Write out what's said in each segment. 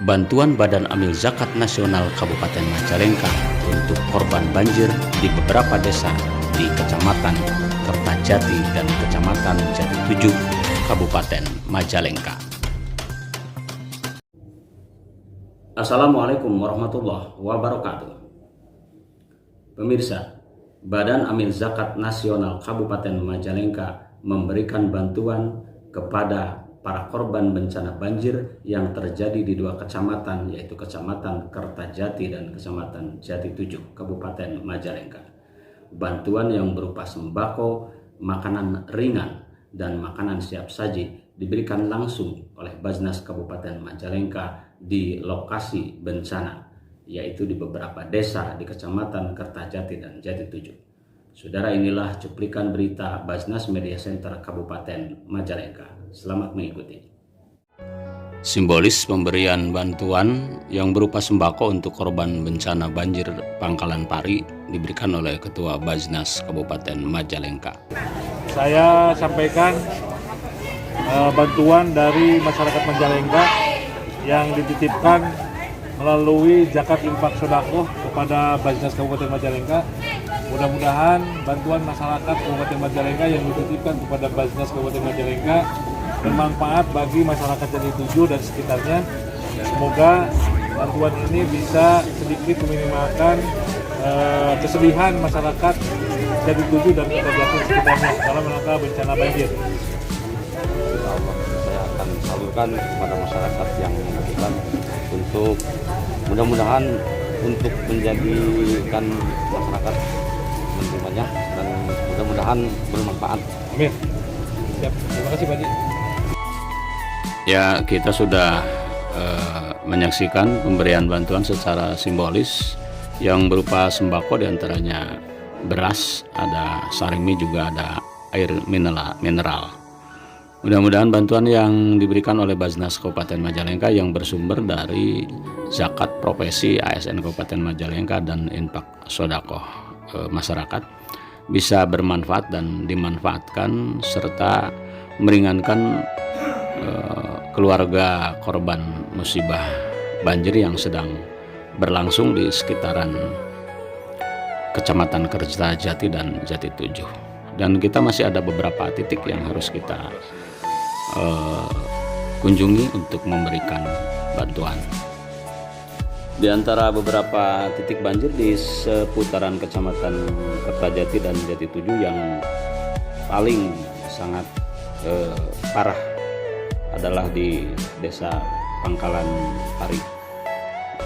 bantuan Badan Amil Zakat Nasional Kabupaten Majalengka untuk korban banjir di beberapa desa di Kecamatan Kertajati dan Kecamatan Jati 7, Kabupaten Majalengka. Assalamualaikum warahmatullahi wabarakatuh. Pemirsa, Badan Amil Zakat Nasional Kabupaten Majalengka memberikan bantuan kepada para korban bencana banjir yang terjadi di dua kecamatan, yaitu Kecamatan Kertajati dan Kecamatan Jati 7, Kabupaten Majalengka. Bantuan yang berupa sembako, makanan ringan, dan makanan siap saji diberikan langsung oleh Basnas Kabupaten Majalengka di lokasi bencana, yaitu di beberapa desa di Kecamatan Kertajati dan Jati 7. Saudara, inilah cuplikan berita Basnas Media Center Kabupaten Majalengka. Selamat mengikuti. Simbolis pemberian bantuan yang berupa sembako untuk korban bencana banjir Pangkalan Pari diberikan oleh Ketua Basnas Kabupaten Majalengka. Saya sampaikan bantuan dari masyarakat Majalengka yang dititipkan melalui zakat infak sodaqoh kepada Basnas Kabupaten Majalengka. Mudah-mudahan bantuan masyarakat Kabupaten Majalengka yang dititipkan kepada Basnas Kabupaten Majalengka bermanfaat bagi masyarakat Jati 7 dan sekitarnya. Semoga bantuan ini bisa sedikit meminimalkan kesedihan masyarakat Jati 7 dan Kota Jati sekitarnya dalam rangka bencana banjir. Insya Allah saya akan salurkan kepada masyarakat yang membutuhkan untuk mudah-mudahan untuk menjadikan masyarakat menerimanya dan mudah-mudahan bermanfaat. Amin. Siap. Terima kasih Pak Haji. Ya, kita sudah menyaksikan pemberian bantuan secara simbolis yang berupa sembako, diantaranya beras, ada sarimi, juga ada air mineral. Mudah-mudahan bantuan yang diberikan oleh Basnas Kabupaten Majalengka yang bersumber dari zakat profesi ASN Kabupaten Majalengka dan infak sodaqoh masyarakat bisa bermanfaat dan dimanfaatkan serta meringankan keluarga korban musibah banjir yang sedang berlangsung di sekitaran Kecamatan Kertajati dan Jati 7. Dan kita masih ada beberapa titik yang harus kita kunjungi untuk memberikan bantuan. Di antara beberapa titik banjir di seputaran Kecamatan Kertajati dan Jati 7 yang paling sangat parah adalah di Desa Pangkalan Pari,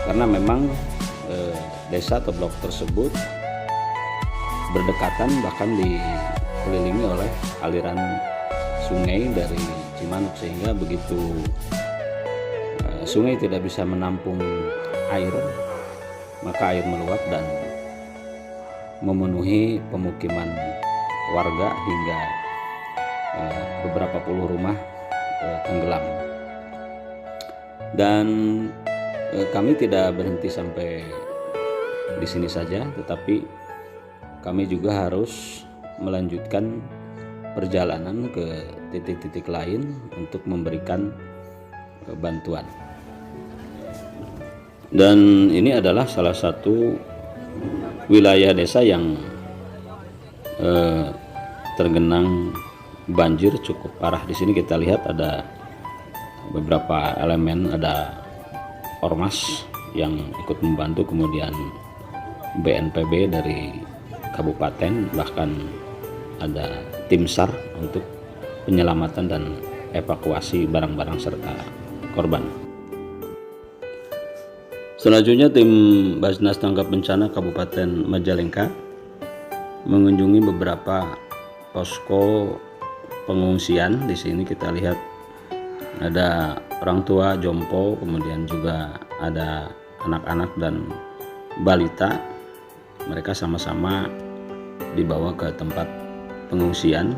karena memang desa atau blok tersebut berdekatan, bahkan dikelilingi oleh aliran sungai dari Cimanuk, sehingga begitu sungai tidak bisa menampung air, maka air meluap dan memenuhi pemukiman warga hingga beberapa puluh rumah tenggelam. Dan kami tidak berhenti sampai di sini saja, tetapi kami juga harus melanjutkan perjalanan ke titik-titik lain untuk memberikan bantuan. Dan ini adalah salah satu wilayah desa yang tergenang banjir cukup parah. Di sini kita lihat ada beberapa elemen, ada ormas yang ikut membantu, kemudian BNPB dari kabupaten, bahkan ada tim SAR untuk penyelamatan dan evakuasi barang-barang serta korban. Selanjutnya tim Basnas Tanggap Bencana Kabupaten Majalengka mengunjungi beberapa posko pengungsian. Di sini kita lihat ada orang tua jompo, kemudian juga ada anak-anak dan balita. Mereka sama-sama dibawa ke tempat pengungsian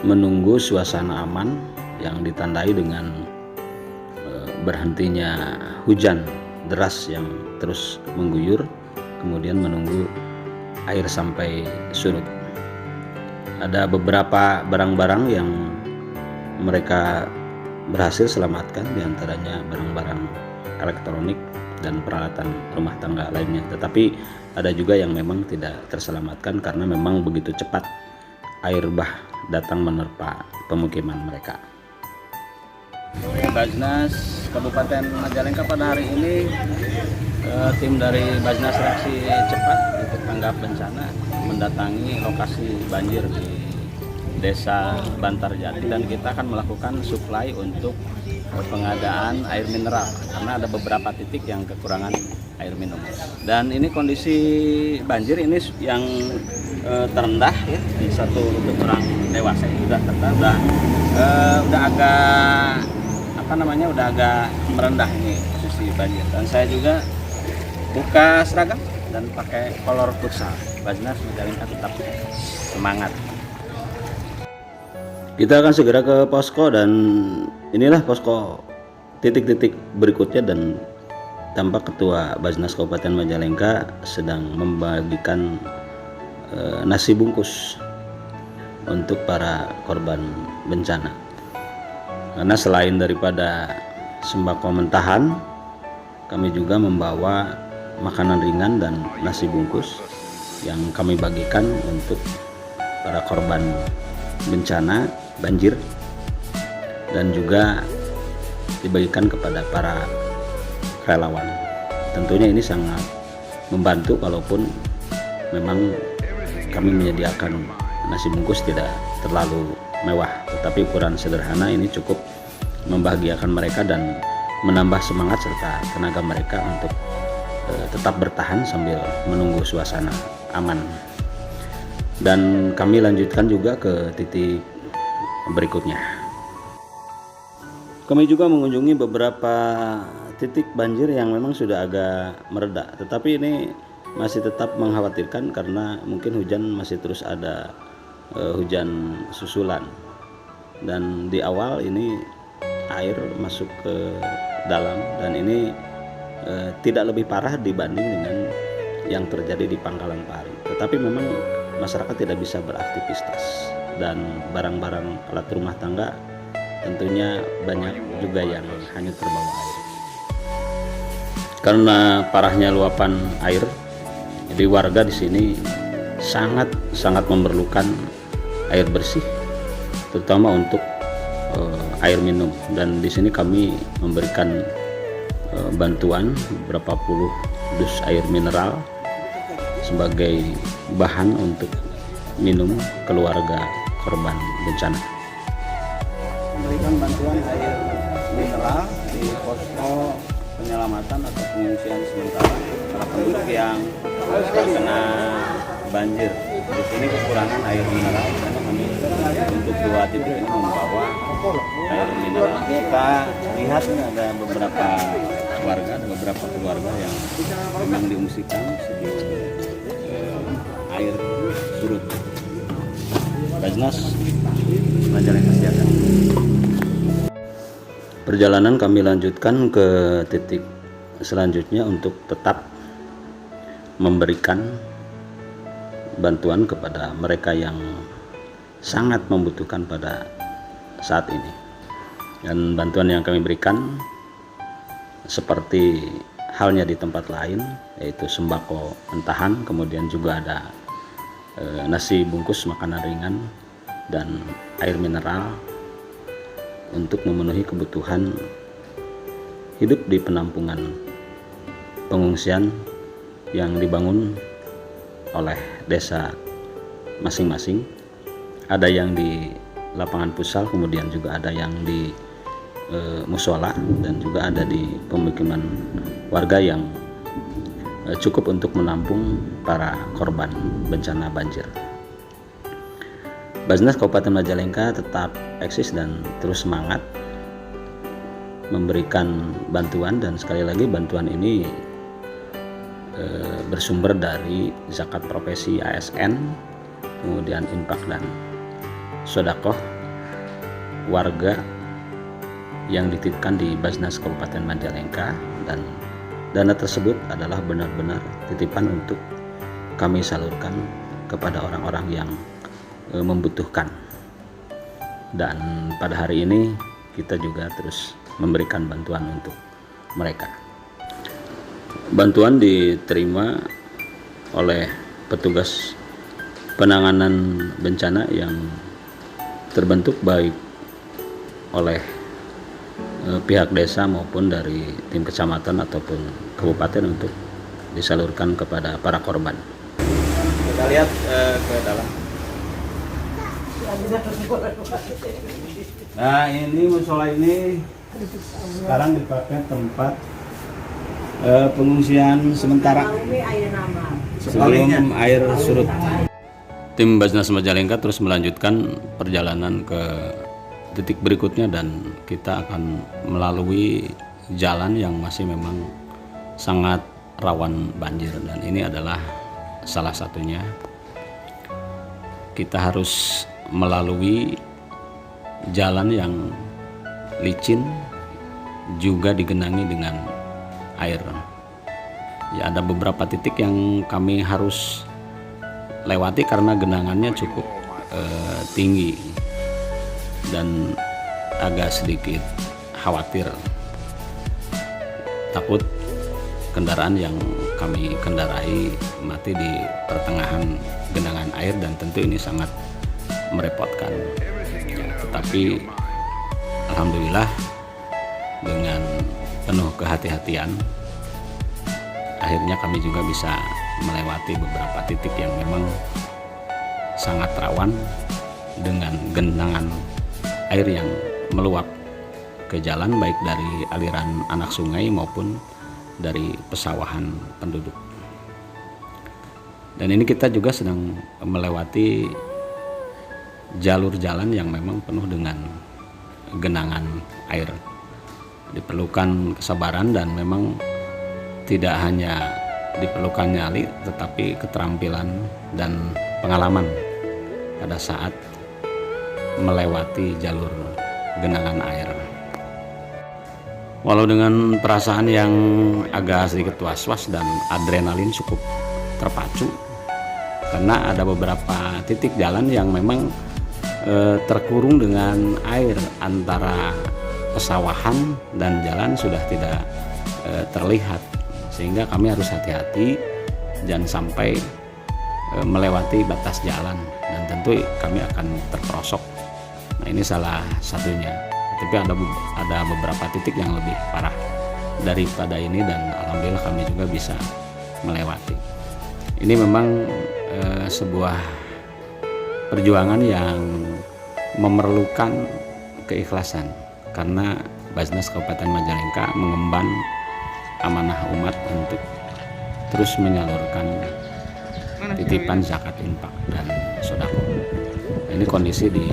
menunggu suasana aman yang ditandai dengan berhentinya hujan deras yang terus mengguyur, kemudian menunggu air sampai surut. Ada beberapa barang-barang yang mereka berhasil selamatkan, diantaranya barang-barang elektronik dan peralatan rumah tangga lainnya. Tetapi ada juga yang memang tidak terselamatkan karena memang begitu cepat air bah datang menerpa pemukiman mereka. Basnas Kabupaten Majalengka pada hari ini tim dari Basnas Reaksi Cepat untuk tanggap bencana mendatangi lokasi banjir di Desa Bantarjati, dan kita akan melakukan suplai untuk pengadaan air mineral karena ada beberapa titik yang kekurangan air minum. Dan ini kondisi banjir ini yang terendah ya, di satu untuk orang dewasa ini sudah terendah, udah agak udah agak merendah ini posisi banjir. Dan saya juga buka seragam dan pakai kolor futsal. Basnas Majalengka tetap semangat. Kita akan segera ke posko, dan inilah posko titik-titik berikutnya, dan tampak Ketua Basnas Kabupaten Majalengka sedang membagikan nasi bungkus untuk para korban bencana. Karena selain daripada sembako mentahan, kami juga membawa makanan ringan dan nasi bungkus yang kami bagikan untuk para korban bencana banjir, dan juga dibagikan kepada para relawan. Tentunya ini sangat membantu, walaupun memang kami menyediakan nasi bungkus tidak terlalu mewah, tetapi ukuran sederhana ini cukup membahagiakan mereka dan menambah semangat serta tenaga mereka untuk tetap bertahan sambil menunggu suasana aman. Dan kami lanjutkan juga ke titik berikutnya. Kami juga mengunjungi beberapa titik banjir yang memang sudah agak mereda, tetapi ini masih tetap mengkhawatirkan karena mungkin hujan masih terus ada, hujan susulan. Dan di awal ini air masuk ke dalam, dan ini tidak lebih parah dibanding dengan yang terjadi di Pangkalan Pari. Tetapi memang masyarakat tidak bisa beraktivitas, dan barang-barang alat rumah tangga tentunya banyak juga yang hanyut terbawa air. Karena parahnya luapan air, jadi warga di sini sangat memerlukan air bersih, terutama untuk air minum. Dan di sini kami memberikan bantuan beberapa puluh dus air mineral sebagai bahan untuk minum keluarga korban bencana. Memberikan bantuan air mineral di posko penyelamatan atau pengungsian sementara para penduduk yang terkena banjir. Di sini kekurangan air mineral, karena kami untuk dua titik ini membawa air mineral. Kita lihat ini ada beberapa warga, ada beberapa keluarga yang memang diungsikan sebelum air surut. Basnas Majalengka siaga. Perjalanan kami lanjutkan ke titik selanjutnya untuk tetap memberikan bantuan kepada mereka yang sangat membutuhkan pada saat ini. Dan bantuan yang kami berikan seperti halnya di tempat lain, yaitu sembako mentahan, kemudian juga ada nasi bungkus makanan ringan dan air mineral untuk memenuhi kebutuhan hidup di penampungan pengungsian yang dibangun oleh desa masing-masing. Ada yang di lapangan futsal, kemudian juga ada yang di musola, dan juga ada di pemukiman warga yang cukup untuk menampung para korban bencana banjir. Basnas Kabupaten Majalengka tetap eksis dan terus semangat memberikan bantuan, dan sekali lagi bantuan ini bersumber dari zakat profesi ASN, kemudian infak dan sedekah warga yang dititipkan di Basnas Kabupaten Majalengka, dan dana tersebut adalah benar-benar titipan untuk kami salurkan kepada orang-orang yang membutuhkan. Dan pada hari ini kita juga terus memberikan bantuan untuk mereka. Bantuan diterima oleh petugas penanganan bencana yang terbentuk baik oleh pihak desa maupun dari tim kecamatan ataupun kabupaten untuk disalurkan kepada para korban. Kita lihat ke dalam. Nah, ini musola ini sekarang dipakai tempat pengungsian sementara sebelum air surut. Tim Basnas Majalengka terus melanjutkan perjalanan ke titik berikutnya dan kita akan melalui jalan yang masih memang sangat rawan banjir, dan ini adalah salah satunya. Kita harus melalui jalan yang licin juga digenangi dengan air. Ya, ada beberapa titik yang kami harus lewati karena genangannya cukup tinggi dan agak sedikit khawatir, takut kendaraan yang kami kendarai mati di pertengahan genangan air, dan tentu ini sangat merepotkan. Ya, tetapi alhamdulillah dengan penuh kehati-hatian akhirnya kami juga bisa melewati beberapa titik yang memang sangat rawan dengan genangan air yang meluap ke jalan, baik dari aliran anak sungai maupun dari pesawahan penduduk. Dan ini kita juga sedang melewati jalur jalan yang memang penuh dengan genangan air. Diperlukan kesabaran dan memang tidak hanya diperlukan nyali, tetapi keterampilan dan pengalaman pada saat melewati jalur genangan air. Walau dengan perasaan yang agak sedikit was-was dan adrenalin cukup terpacu, karena ada beberapa titik jalan yang memang terkurung dengan air, antara pesawahan dan jalan sudah tidak terlihat, sehingga kami harus hati-hati jangan sampai melewati batas jalan dan tentu kami akan terperosok. Nah, ini salah satunya. Tapi ada beberapa titik yang lebih parah daripada ini, dan alhamdulillah kami juga bisa melewati. Ini memang sebuah perjuangan yang memerlukan keikhlasan, karena Basnas Kabupaten Majalengka mengemban amanah umat untuk terus menyalurkan titipan zakat infak dan sodako. Ini kondisi di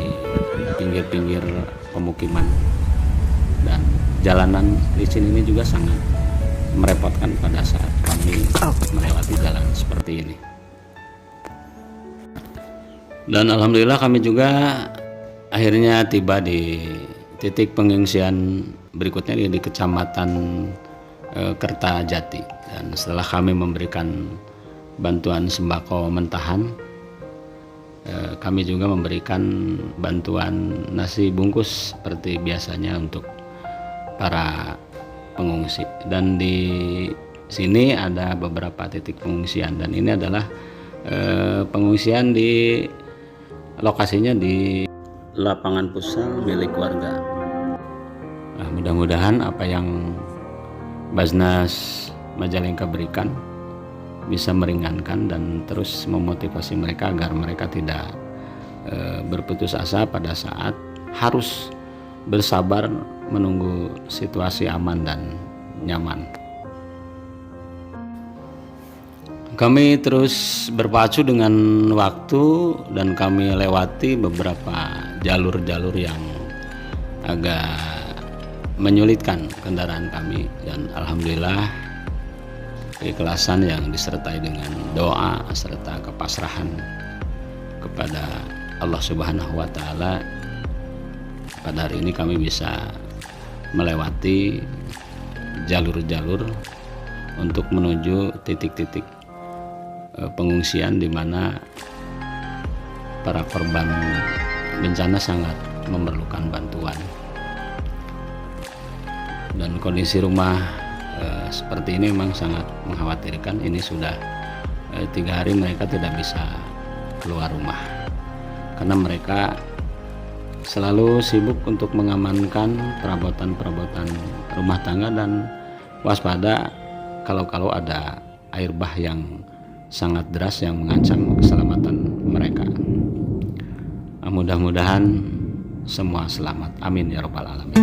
pinggir-pinggir pemukiman dan jalanan licin ini juga sangat merepotkan pada saat kami melewati jalan seperti ini. Dan alhamdulillah kami juga akhirnya tiba di titik pengungsian berikutnya di Kecamatan Kertajati, dan setelah kami memberikan bantuan sembako mentahan, kami juga memberikan bantuan nasi bungkus seperti biasanya untuk para pengungsi. Dan di sini ada beberapa titik pengungsian, dan ini adalah pengungsian di lokasinya di lapangan futsal milik warga. Nah, mudah-mudahan apa yang Basnas Majalengka berikan bisa meringankan dan terus memotivasi mereka agar mereka tidak berputus asa pada saat harus bersabar menunggu situasi aman dan nyaman. Kami terus berpacu dengan waktu dan kami lewati beberapa jalur-jalur yang agak menyulitkan kendaraan kami, dan alhamdulillah keikhlasan yang disertai dengan doa serta kepasrahan kepada Allah Subhanahu wa Ta'ala, pada hari ini kami bisa melewati jalur-jalur untuk menuju titik-titik pengungsian di mana para korban bencana sangat memerlukan bantuan. Dan kondisi rumah seperti ini memang sangat mengkhawatirkan. Ini sudah 3 hari mereka tidak bisa keluar rumah karena mereka selalu sibuk untuk mengamankan perabotan-perabotan rumah tangga dan waspada kalau ada air bah yang sangat deras yang mengancam keselamatan mereka. Mudah-mudahan semua selamat. Amin ya rabbal alamin.